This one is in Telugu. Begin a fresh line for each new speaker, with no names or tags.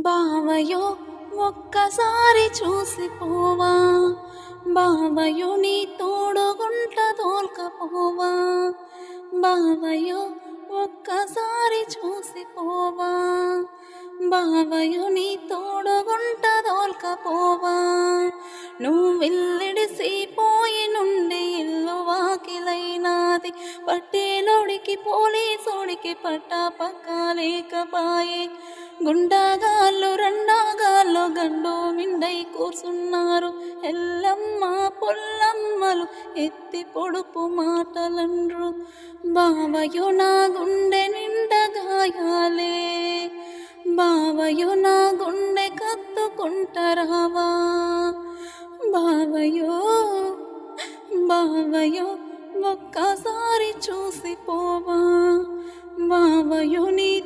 బావయో ఒక్కసారి చూసిపోవా, బావయో నీ తోడుగుంట తోల్కపోవా, బావయో ఒక్కసారి చూసిపోవా, బావయో నీ తోడుగుంట తోల్కపోవా. నువ్విల్లిడిసిపోయి నుండి ఇల్లు వాకిలైనాది, పట్టేలోడికి పోలీసోడికి పట్టా పక్కా లేకపాయే. గుండాగాళ్ళు రండాగాళ్ళు గండు మిండై కూర్చున్నారు, ఎల్లమ్మ పొల్లమ్మలు ఎత్తి పొడుపు మాటలండ్రు. బావయో నా గుండె నిండా గాయాలే, బావయో నా గుండె కత్తుకుంటరావా, బావయో బావయో ఒక్కసారి చూసిపోవా, బావయో నీ